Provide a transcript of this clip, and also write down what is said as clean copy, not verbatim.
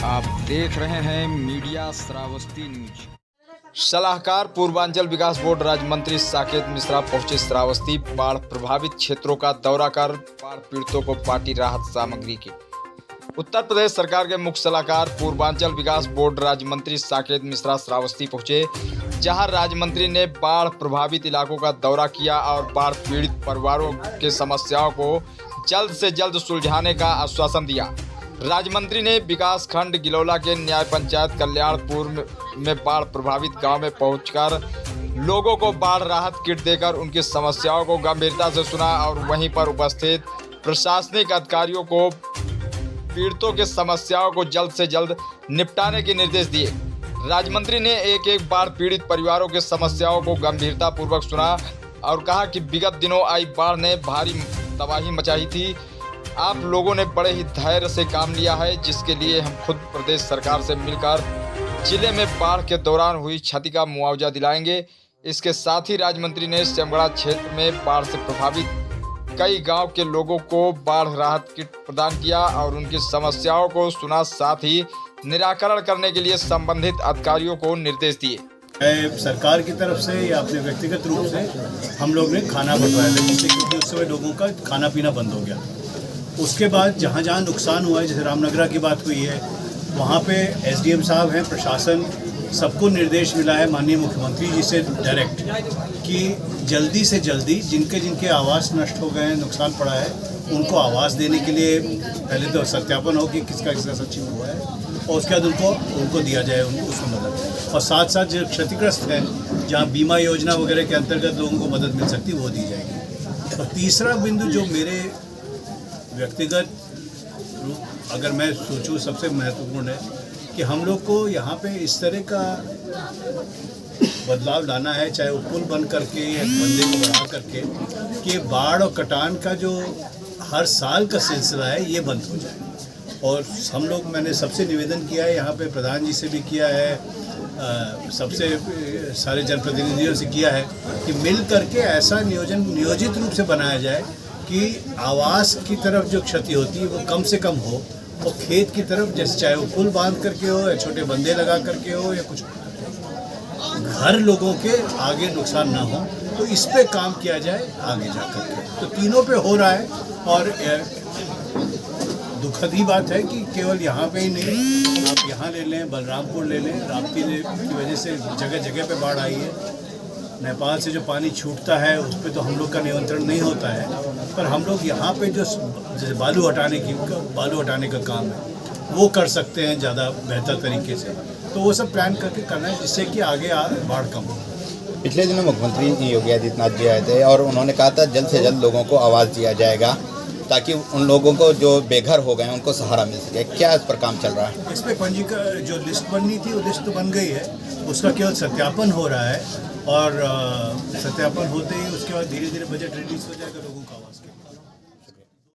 आप देख रहे हैं मीडिया श्रावस्ती न्यूज। सलाहकार पूर्वांचल विकास बोर्ड राज्य मंत्री साकेत मिश्रा पहुंचे श्रावस्ती। बाढ़ प्रभावित क्षेत्रों का दौरा कर बाढ़ पीड़ितों को बांटी राहत सामग्री की। उत्तर प्रदेश सरकार के मुख्य सलाहकार पूर्वांचल विकास बोर्ड राज्य मंत्री साकेत मिश्रा श्रावस्ती पहुंचे, जहां राज्य मंत्री ने बाढ़ प्रभावित इलाकों का दौरा किया और बाढ़ पीड़ित परिवारों के समस्याओं को जल्द से जल्द सुलझाने का आश्वासन दिया। राज्य मंत्री ने विकास खंड गिलौला के न्याय पंचायत कल्याणपुर में बाढ़ प्रभावित गांव में पहुंचकर लोगों को बाढ़ राहत किट देकर उनकी समस्याओं को गंभीरता से सुना और वहीं पर उपस्थित प्रशासनिक अधिकारियों को पीड़ितों के समस्याओं को जल्द से जल्द निपटाने के निर्देश दिए। राज्य मंत्री ने एक एक बाढ़ पीड़ित परिवारों के समस्याओं को गंभीरता पूर्वक सुना और कहा कि विगत दिनों आई बाढ़ ने भारी तबाही मचाई थी। आप लोगों ने बड़े ही धैर्य से काम लिया है, जिसके लिए हम खुद प्रदेश सरकार से मिलकर जिले में बाढ़ के दौरान हुई क्षति का मुआवजा दिलाएंगे। इसके साथ ही राज्य मंत्री ने श्यामगढ़ क्षेत्र में बाढ़ से प्रभावित कई गांव के लोगों को बाढ़ राहत किट प्रदान किया और उनकी समस्याओं को सुना, साथ ही निराकरण करने के लिए संबंधित अधिकारियों को निर्देश दिए। सरकार की तरफ से या अपने व्यक्तिगत रूप से हम लोग ने खाना बंटवाया था, जिससे क्योंकि उस समय लोगों का खाना पीना बंद हो गया। उसके बाद जहाँ जहाँ नुकसान हुआ है, जैसे रामनगरा की बात हुई है, वहाँ पे एसडीएम साहब हैं, प्रशासन सबको निर्देश मिला है माननीय मुख्यमंत्री जी से डायरेक्ट कि जल्दी से जल्दी जिनके आवास नष्ट हो गए हैं, नुकसान पड़ा है, उनको आवास देने के लिए पहले तो सत्यापन हो कि किसका सच्ची हुआ है और उसके बाद उनको दिया जाए उसको मदद, और साथ साथ जो क्षतिग्रस्त हैं जहाँ बीमा योजना वगैरह के अंतर्गत लोगों को मदद मिल सकती है वो दी जाएगी। और तीसरा बिंदु जो मेरे व्यक्तिगत अगर मैं सोचूं सबसे महत्वपूर्ण है कि हम लोग को यहाँ पे इस तरह का बदलाव लाना है, चाहे वो पुल बन करके या बंदे को बढ़ा करके, कि बाढ़ और कटान का जो हर साल का सिलसिला है ये बंद हो जाए। और हम लोग मैंने सबसे निवेदन किया है, यहाँ पे प्रधान जी से भी किया है, सबसे सारे जनप्रतिनिधियों से किया है कि मिल करके ऐसा नियोजित रूप से बनाया जाए कि आवास की तरफ जो क्षति होती है वो कम से कम हो, और खेत की तरफ जैसे चाहे वो पुल बांध करके हो या छोटे बंदे लगा करके हो या कुछ घर लोगों के आगे नुकसान ना हो, तो इस पे काम किया जाए आगे जा करके। तो तीनों पे हो रहा है और दुखद ही बात है कि केवल यहाँ पे ही नहीं, आप यहाँ ले लें, बलरामपुर ले लें, राप्ती की वजह से जगह जगह पे बाढ़ आई है। नेपाल से जो पानी छूटता है उस पर तो हम लोग का नियंत्रण नहीं होता है, पर हम लोग यहाँ पे जो जैसे बालू हटाने का काम है वो कर सकते हैं ज़्यादा बेहतर तरीके से। तो वो सब प्लान करके करना है जिससे कि आगे बाढ़ कम हो। पिछले दिनों मुख्यमंत्री योगी आदित्यनाथ जी आए थे और उन्होंने कहा था जल्द से जल्द लोगों को आवाज़ दिया जाएगा ताकि उन लोगों को जो बेघर हो गए हैं उनको सहारा मिल सके। क्या इस पर काम चल रहा है? इस पर पंजीकरण जो लिस्ट बननी थी वो लिस्ट तो बन गई है, उसका केवल सत्यापन हो रहा है और सत्यापन होते ही उसके बाद धीरे धीरे बजट रिलीज हो जाएगा लोगों का आवाज़ के।